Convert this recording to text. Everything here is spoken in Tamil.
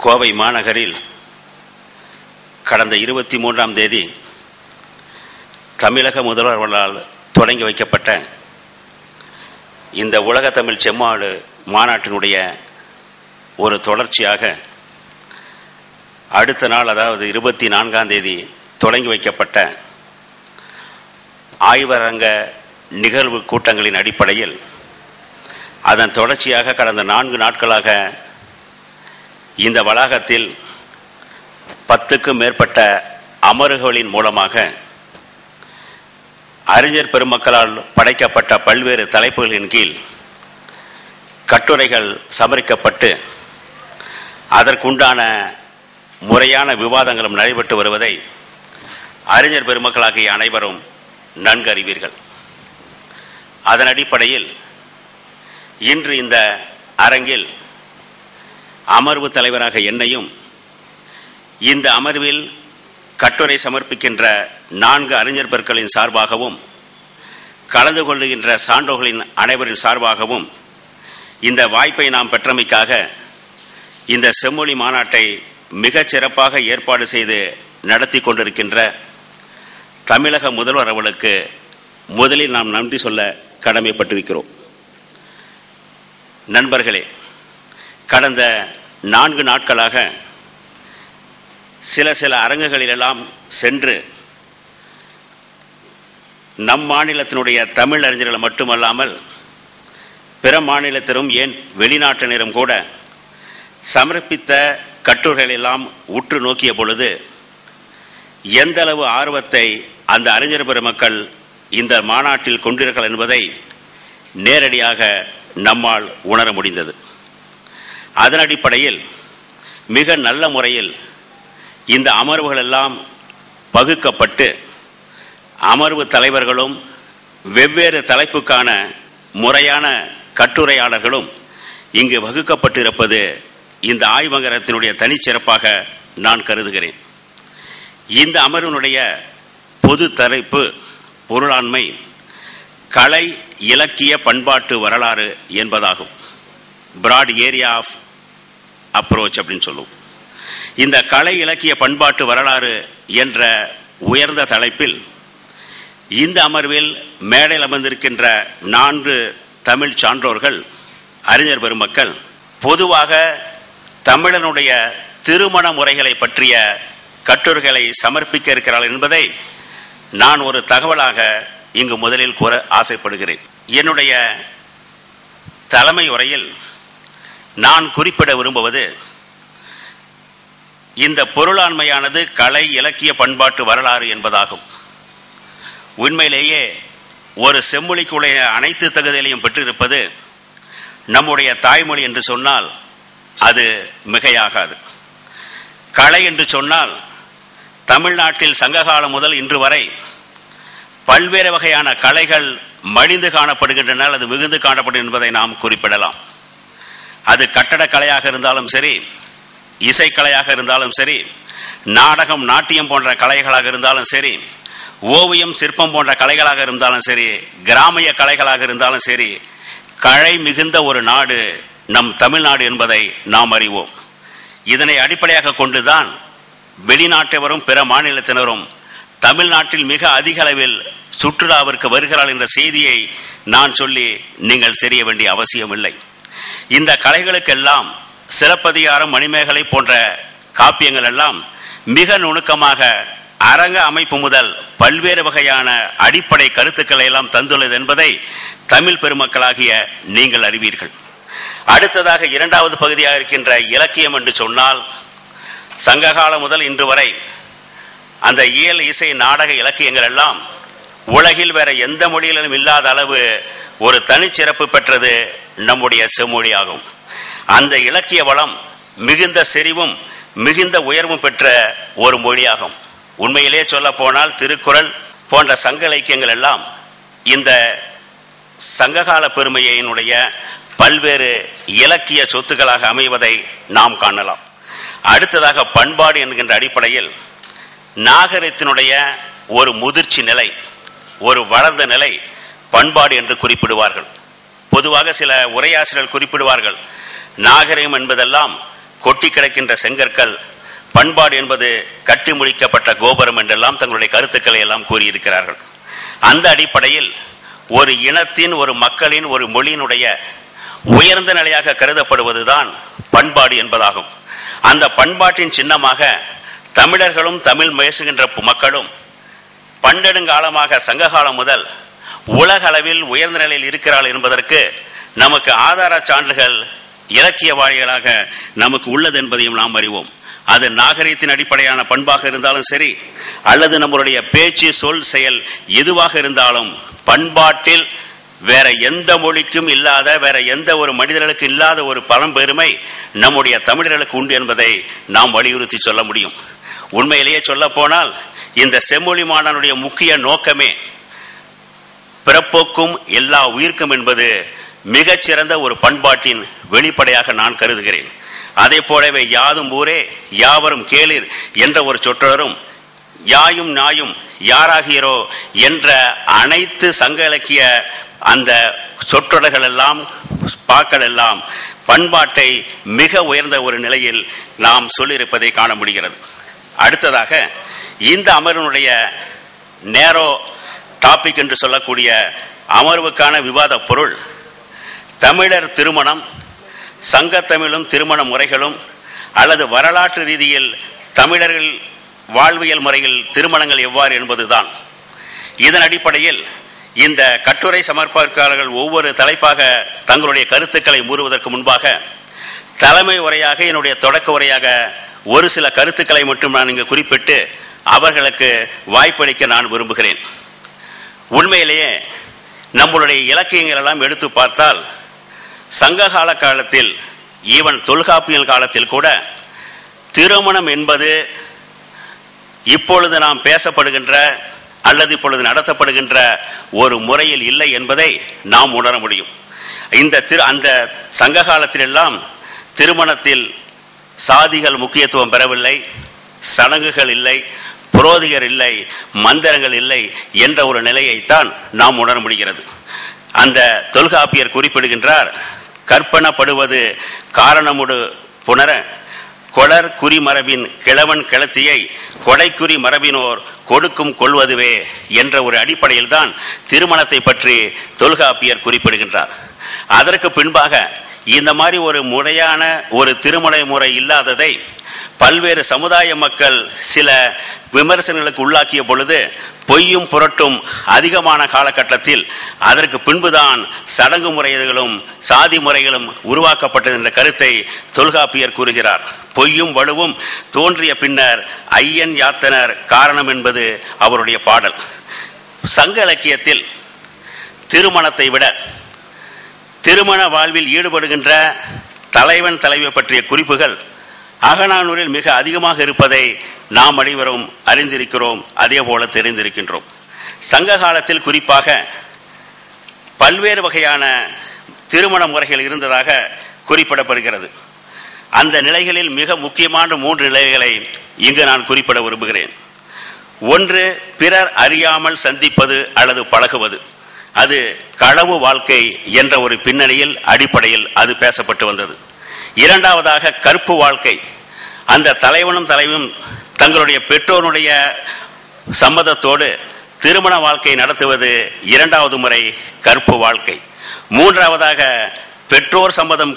கோவை மாநகரில் கடந்த 23ஆம் தேதி தமிழக முதல்வர்களால் தொடங்கி வைக்கப்பட்ட இந்த உலக தமிழ் செம்மாடு மாநாட்டினுடைய ஒரு தொடர்ச்சியாக அடுத்த நாள், அதாவது 24ஆம் தேதி தொடங்கி வைக்கப்பட்ட ஆய்வரங்க நிகழ்வு கூட்டங்களின் அடிப்படையில் அதன் தொடர்ச்சியாக கடந்த 4 நாட்களாக இந்த வளாகத்தில் 10க்கும் மேற்பட்ட அமர்வுகளின் மூலமாக அறிஞர் பெருமக்களால் படைக்கப்பட்ட பல்வேறு தலைப்புகளின் கீழ் கட்டுரைகள் சமர்ப்பிக்கப்பட்டு அதற்குண்டான முறையான விவாதங்களும் நடைபெற்று வருவதை அறிஞர் பெருமக்களாகிய அனைவரும் நன்கு அறிவீர்கள். அதன் அடிப்படையில் இன்று இந்த அரங்கில் அமர்வு தலைவராக என்னையும், இந்த அமர்வில் கட்டுரை சமர்ப்பிக்கின்ற 4 அறிஞர் பெருமக்களின் சார்பாகவும் கலந்து கொள்ளுகின்ற சான்றோர்களின் அனைவரின் சார்பாகவும் இந்த வாய்ப்பை நாம் பெற்றமைக்காக இந்த செம்மொழி மாநாட்டை மிகச் சிறப்பாக ஏற்பாடு செய்து நடத்தி கொண்டிருக்கின்ற தமிழக முதல்வர் அவர்களுக்கு முதலில் நாம் நன்றி சொல்ல கடமைப்பட்டிருக்கிறோம். நண்பர்களே, கடந்த 4 நாட்களாக சில அரங்குகளிலெல்லாம் சென்று நம் மாநிலத்தினுடைய தமிழ் அறிஞர்கள் மட்டுமல்லாமல் பிற மாநிலத்திலும், ஏன் வெளிநாட்டினரும் கூட சமர்ப்பித்த கட்டுரைகளெல்லாம் உற்று நோக்கிய பொழுது எந்தளவு ஆர்வத்தை அந்த அறிஞர் பெருமக்கள் இந்த மாநாட்டில் கொண்டிருக்கிறார்கள் என்பதை நேரடியாக நம்மால் உணர முடிந்தது. அதன் அடிப்படையில் மிக நல்ல முறையில் இந்த அமர்வுகள் எல்லாம் பகுக்கப்பட்டு அமர்வு தலைவர்களும் வெவ்வேறு தலைப்புக்கான முறையான கட்டுரையாளர்களும் இங்கு வகுக்கப்பட்டிருப்பது இந்த ஆய்வகத்தினுடைய தனிச்சிறப்பாக நான் கருதுகிறேன். இந்த அமர்வினுடைய பொது தலைப்பு பொருளாண்மை, கலை, இலக்கிய, பண்பாட்டு வரலாறு என்பதாகும். பிராட் ஏரியா ஆஃப் அப்ரோச் அப்படின்னு சொல்லுவோம். இந்த கலை, இலக்கிய, பண்பாட்டு வரலாறு என்ற உயர்ந்த தலைப்பில் இந்த அமர்வில் மேடையில் அமர்ந்திருக்கின்ற 4 தமிழ் சான்றோர்கள், அறிஞர் பெருமக்கள் பொதுவாக தமிழனுடைய திருமண முறைகளை பற்றிய கட்டுரைகளை சமர்ப்பிக்க இருக்கிறார்கள் என்பதை நான் ஒரு தகவலாக இங்கு முதலில் கூற ஆசைப்படுகிறேன். என்னுடைய தலைமை உரையில் நான் குறிப்பிட விரும்புவது இந்த பொருளாண்மையானது கலை, இலக்கிய, பண்பாட்டு வரலாறு என்பதாகும். உண்மையிலேயே ஒரு செம்மொழிக்குடைய அனைத்து தகுதிகளையும் பெற்றிருப்பது நம்முடைய தாய்மொழி என்று சொன்னால் அது மிகையாகாது. கலை என்று சொன்னால் தமிழ்நாட்டில் சங்ககாலம் முதல் இன்று வரை பல்வேறு வகையான கலைகள் மலிந்து காணப்படுகின்றன, அது மிகுந்து காணப்படும் என்பதை நாம் குறிப்பிடலாம். அது கட்டடக்கலையாக இருந்தாலும் சரி, இசைக்கலையாக இருந்தாலும் சரி, நாடகம், நாட்டியம் போன்ற கலைகளாக இருந்தாலும் சரி, ஓவியம், சிற்பம் போன்ற கலைகளாக இருந்தாலும் சரி, கிராமிய கலைகளாக இருந்தாலும் சரி, கலை மிகுந்த ஒரு நாடு நம் தமிழ்நாடு என்பதை நாம் அறிவோம். இதனை அடிப்படையாக கொண்டுதான் வெளிநாட்டவரும் பிற மாநிலத்தினரும் தமிழ்நாட்டில் மிக அதிக அளவில் சுற்றுலாவிற்கு வருகிறார்கள் என்ற செய்தியை நான் சொல்லி நீங்கள் தெரிய வேண்டிய அவசியம் இல்லை. இந்த கலைகளுக்கெல்லாம் சிலப்பதிகாரம், மணிமேகலை போன்ற காப்பியங்கள் எல்லாம் மிக நுணுக்கமாக அரங்க அமைப்பு முதல் பல்வேறு வகையான அடிப்படை கருத்துக்களை எல்லாம் தந்துள்ளது என்பதை தமிழ் பெருமக்களாகிய நீங்கள் அறிவீர்கள். அடுத்ததாக 2வது பகுதியாக இருக்கின்ற இலக்கியம் என்று சொன்னால், சங்ககாலம் முதல் இன்று வரை அந்த இயல், இசை, நாடக இலக்கியங்கள் எல்லாம் உலகில் வேற எந்த மொழியிலும் இல்லாத அளவு ஒரு தனிச்சிறப்பு பெற்றது நம்முடைய செம்மொழி ஆகும். அந்த இலக்கிய வளம் மிகுந்த செறிவும் மிகுந்த உயர்வும் பெற்ற ஒரு மொழியாகும். உண்மையிலே சொல்ல போனால் திருக்குறள் போன்ற சங்க இலக்கியங்கள் எல்லாம் இந்த சங்ககால பெருமையினுடைய பல்வேறு இலக்கிய சொத்துக்களாக அமைவதை நாம் காணலாம். அடுத்ததாக பண்பாடு என்கின்ற அடிப்படையில் நாகரிகத்தினுடைய ஒரு முதிர்ச்சி நிலை, ஒரு வளர்ந்த நிலை பண்பாடு என்று குறிப்பிடுவார்கள். பொதுவாக சில உரையாசிரியர்கள் குறிப்பிடுவார்கள், நாகரிகம் என்பதெல்லாம் கொட்டி கிடக்கின்ற செங்கற்கள், பண்பாடு என்பது கட்டி முடிக்கப்பட்ட கோபுரம் என்றெல்லாம் தங்களுடைய கருத்துக்களை எல்லாம் கூறியிருக்கிறார்கள். அந்த அடிப்படையில் ஒரு இனத்தின், ஒரு மக்களின், ஒரு மொழியினுடைய உயர்ந்த நிலையாக கருதப்படுவதுதான் பண்பாடு என்பதாகும். அந்த பண்பாட்டின் சின்னமாக தமிழர்களும் தமிழ் பேசுகின்ற மக்களும் பன்னெடுங்காலமாக சங்ககாலம் முதல் உலக அளவில் உயர்ந்த நிலையில் இருக்கிறார்கள் என்பதற்கு நமக்கு ஆதார சான்றுகள் இலக்கிய வாயிலாக நமக்கு உள்ளது என்பதையும் நாம் அறிவோம். அது நாகரிகத்தின் அடிப்படையான பண்பாக இருந்தாலும் சரி, அல்லது நம்மளுடைய பேச்சு, சொல், செயல் எதுவாக இருந்தாலும் பண்பாட்டில் வேற எந்த மொழிக்கும் இல்லாத, வேற எந்த ஒரு மனிதர்களுக்கு இல்லாத ஒரு பழம்பெருமை நம்முடைய தமிழர்களுக்கு உண்டு என்பதை நாம் வலியுறுத்தி சொல்ல முடியும். உண்மையிலேயே சொல்ல போனால் இந்த செம்மொழி மாநாடுடைய முக்கிய நோக்கமே பிறப்போக்கும் எல்லா உயிர்க்கும் என்பது மிகச்சிறந்த ஒரு பண்பாட்டின் வெளிப்படையாக நான் கருதுகிறேன். அதே போலவே யாதும் ஊரே யாவரும் கேளிர் என்ற ஒரு சொற்றொடரும், யாயும் நாயும் யாராகிறோ என்ற அனைத்து சங்க இலக்கிய அந்த சொற்றொடர்கள் எல்லாம், பாக்கள் எல்லாம் பண்பாட்டை மிக உயர்ந்த ஒரு நிலையில் நாம் சொல்லியிருப்பதை காண முடிகிறது. அடுத்ததாக இந்த அமர்வினுடைய நேரோ டாபிக் என்று சொல்லக்கூடிய அமர்வுக்கான விவாத பொருள் தமிழர் திருமணம், சங்கத்தமிழும் திருமண முறைகளும், அல்லது வரலாற்று ரீதியில் தமிழர்கள் வாழ்வியல் முறையில் திருமணங்கள் எவ்வாறு என்பதுதான். இதன் அடிப்படையில் இந்த கட்டுரை சமர்ப்பக்காரர்கள் ஒவ்வொரு தலைப்பாக தங்களுடைய கருத்துக்களை கூறுவதற்கு முன்பாக தலைமை உரையாக, என்னுடைய தொடக்க உரையாக ஒரு சில கருத்துக்களை மட்டும் நான் இங்கு குறிப்பிட்டு அவர்களுக்கு வாய்ப்பளிக்க நான் விரும்புகிறேன். உண்மையிலேயே நம்மளுடைய இலக்கியங்கள் எல்லாம் எடுத்து பார்த்தால் சங்ககால காலத்தில், ஈவன் தொல்காப்பியல் காலத்தில் கூட திருமணம் என்பது இப்பொழுது நாம் பேசப்படுகின்ற அல்லது இப்பொழுது நடத்தப்படுகின்ற ஒரு முறையில் இல்லை என்பதை நாம் உணர முடியும். அந்த சங்க காலத்திலெல்லாம் திருமணத்தில் சாதிகள் முக்கியத்துவம் பெறவில்லை, சடங்குகள் இல்லை, புரோதிகர் இல்லை, மந்திரங்கள் இல்லை என்ற ஒரு நிலையைத்தான் நாம் உணர முடிகிறது. அந்த தொல்காப்பியர் குறிப்பிடுகின்றார், கற்பனப்படுவது காரணமுடு புணர கொளர் குறி மரபின் கிழவன் கிளத்தியை கொடைக்குறி மரபினோர் கொடுக்கும் கொள்வதுவே என்ற ஒரு அடிப்படையில் தான் திருமணத்தை பற்றி தொல்காப்பியர் குறிப்பிடுகின்றார். அதற்கு பின்பாக இந்த மாதிரி ஒரு முறையான ஒரு திருமண முறை இல்லாததை பல்வேறு சமுதாய மக்கள் சில விமர்சனங்களுக்கு உள்ளாக்கிய பொழுது பொய்யும் புரட்டும் அதிகமான காலகட்டத்தில் அதற்கு பின்புதான் சடங்கு முறைகளும் சாதி முறைகளும் உருவாக்கப்பட்டது என்ற கருத்தை தொல்காப்பியர் கூறுகிறார். பொய்யும் வலுவும் தோன்றிய பின்னர் ஐயன் யாத்தனர் காரணம் என்பது அவருடைய பாடல். சங்க இலக்கியத்தில் திருமணத்தை விட திருமண வாழ்வில் ஈடுபடுகின்ற தலைவன் தலைவி பற்றிய குறிப்புகள் அகநானூரில் மிக அதிகமாக இருப்பதை நாம் அனைவரும் அறிந்திருக்கிறோம், அதே போல தெரிந்திருக்கின்றோம். சங்க காலத்தில் குறிப்பாக பல்வேறு வகையான திருமண முறைகள் இருந்ததாக குறிப்பிடப்படுகிறது. அந்த நிலைகளில் மிக முக்கியமான 3 நிலைகளை இங்கு நான் குறிப்பிட விரும்புகிறேன். ஒன்று, பிறர் அறியாமல் சந்திப்பது அல்லது பழகுவது. அது களவு வாழ்க்கை என்ற ஒரு பின்னணியில் அடிப்படையில் அது பேசப்பட்டு வந்தது. இரண்டாவதாக கற்பு வாழ்க்கை. அந்த தலைவனும் தலைவியும் தங்களுடைய பெற்றோருடைய சம்மதத்தோடு திருமண வாழ்க்கை நடத்துவது இரண்டாவது முறை கற்பு வாழ்க்கை. மூன்றாவதாக பெற்றோர் சம்மதம்